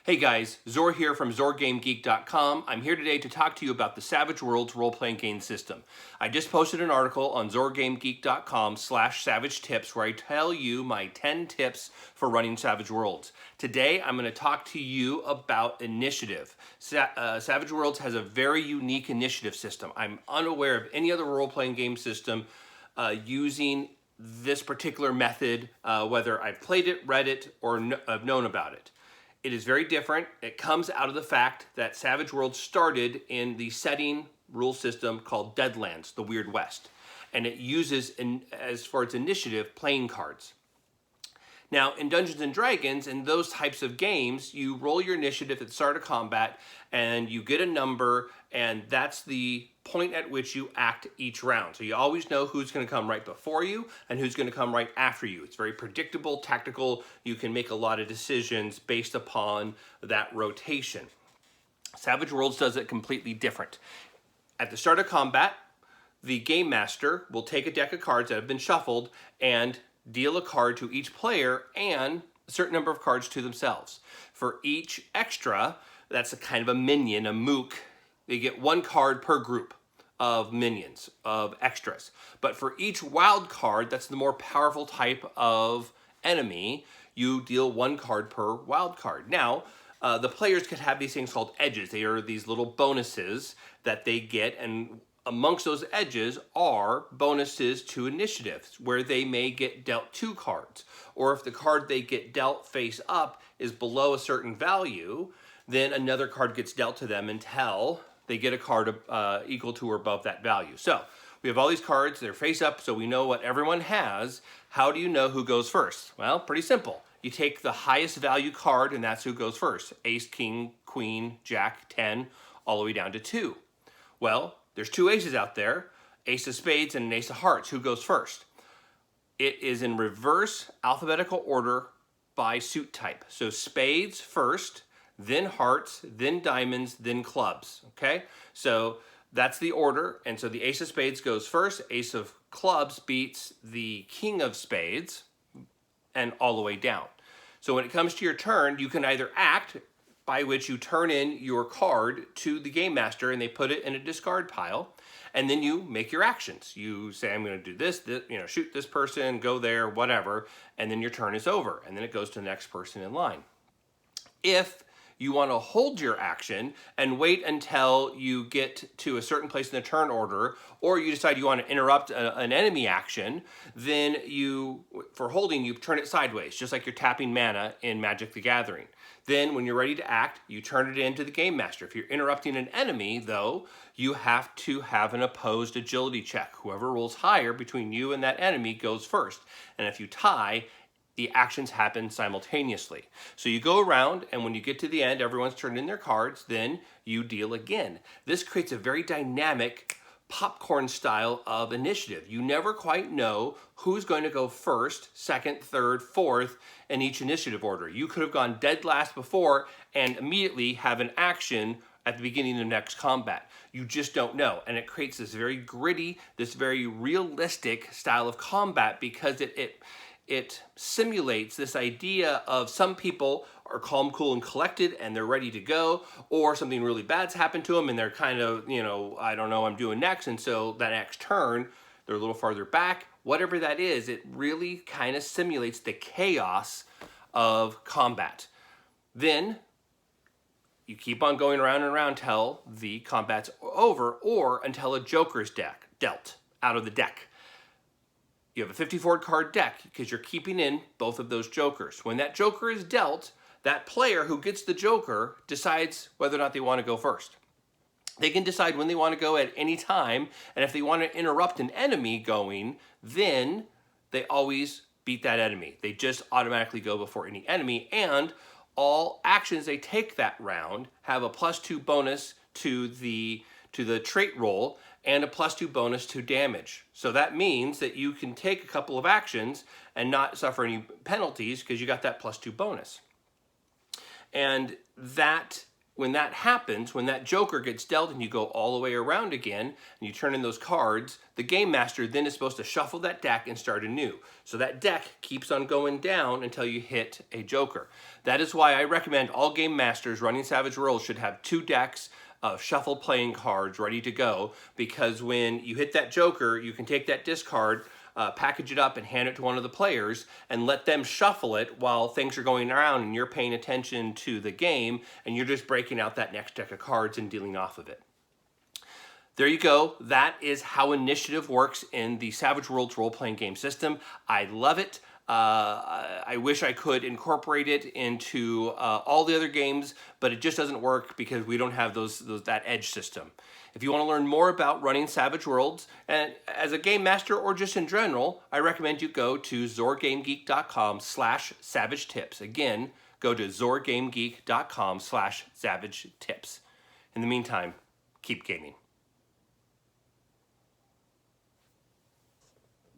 Hey guys, Zor here from ZorGameGeek.com. I'm here today to talk to you about the Savage Worlds role-playing game system. I just posted an article on ZorGameGeek.com/Savage Tips where I tell you my 10 tips for running Savage Worlds. Today I'm going to talk to you about initiative. Savage Worlds has a very unique initiative system. I'm unaware of any other role-playing game system using this particular method, whether I've played it, read it, or have known about it. It is very different. It comes out of the fact that Savage Worlds started in the setting rule system called Deadlands, the Weird West. And it uses, as far as initiative, playing cards. Now, in Dungeons & Dragons and those types of games, you roll your initiative at the start of combat, and you get a number, and that's the point at which you act each round. So you always know who's going to come right before you and who's going to come right after you. It's very predictable, tactical. You can make a lot of decisions based upon that rotation. Savage Worlds does it completely different. At the start of combat, the Game Master will take a deck of cards that have been shuffled and deal a card to each player and a certain number of cards to themselves. For each extra, that's a kind of a minion, a mook, they get one card per group of minions, of extras. But for each wild card, that's the more powerful type of enemy, you deal one card per wild card. Now, the players could have these things called edges. They are these little bonuses that they get, and amongst those edges are bonuses to initiatives where they may get dealt 2 cards. Or if the card they get dealt face up is below a certain value, then another card gets dealt to them until they get a card equal to or above that value. So we have all these cards, they're face up, so we know what everyone has. How do you know who goes first? Well, pretty simple. You take the highest value card and that's who goes first. Ace, king, queen, jack, 10, all the way down to 2. Well, there's 2 aces out there, ace of spades and an ace of hearts. Who goes first? It is in reverse alphabetical order by suit type. So spades first, then hearts, then diamonds, then clubs, okay? So that's the order, and so the ace of spades goes first, ace of clubs beats the king of spades, and all the way down. So when it comes to your turn, you can either act, by which you turn in your card to the Game Master and they put it in a discard pile, and then you make your actions. You say, I'm going to do this, shoot this person, go there, whatever, and then your turn is over, and then it goes to the next person in line. If you want to hold your action and wait until you get to a certain place in the turn order, or you decide you want to interrupt an enemy action, then for holding, you turn it sideways, just like you're tapping mana in Magic the Gathering. Then when you're ready to act, you turn it into the Game Master. If you're interrupting an enemy, though, you have to have an opposed agility check. Whoever rolls higher between you and that enemy goes first. And if you tie, the actions happen simultaneously. So you go around, and when you get to the end, everyone's turned in their cards, then you deal again. This creates a very dynamic popcorn style of initiative. You never quite know who's going to go first, second, third, fourth in each initiative order. You could have gone dead last before and immediately have an action at the beginning of next combat. You just don't know. And it creates this very gritty, this very realistic style of combat because it simulates this idea of some people are calm, cool, and collected, and they're ready to go, or something really bad's happened to them, and they're kind of, I don't know what I'm doing next, and so that next turn, they're a little farther back. Whatever that is, it really kind of simulates the chaos of combat. Then you keep on going around and around till the combat's over, or until a joker's dealt out of the deck. You have a 54 card deck because you're keeping in both of those jokers. When that joker is dealt, that player who gets the joker decides whether or not they want to go first. They can decide when they want to go at any time, and if they want to interrupt an enemy going, then they always beat that enemy. They just automatically go before any enemy, and all actions they take that round have a +2 bonus to the trait roll and a +2 bonus to damage. So that means that you can take a couple of actions and not suffer any penalties because you got that +2 bonus. And that when that happens, when that joker gets dealt and you go all the way around again and you turn in those cards, the game master then is supposed to shuffle that deck and start anew. So that deck keeps on going down until you hit a joker. That is why I recommend all game masters running Savage Worlds should have 2 decks of shuffle playing cards ready to go, because when you hit that joker, you can take that discard, package it up and hand it to one of the players and let them shuffle it while things are going around and you're paying attention to the game and you're just breaking out that next deck of cards and dealing off of it. There you go. That is how initiative works in the Savage Worlds role-playing game system. I love it. I wish I could incorporate it into all the other games, but it just doesn't work because we don't have that edge system. If you want to learn more about running Savage Worlds, and as a game master or just in general, I recommend you go to zorgamegeek.com/savagetips. Again, go to zorgamegeek.com/savagetips. In the meantime, keep gaming.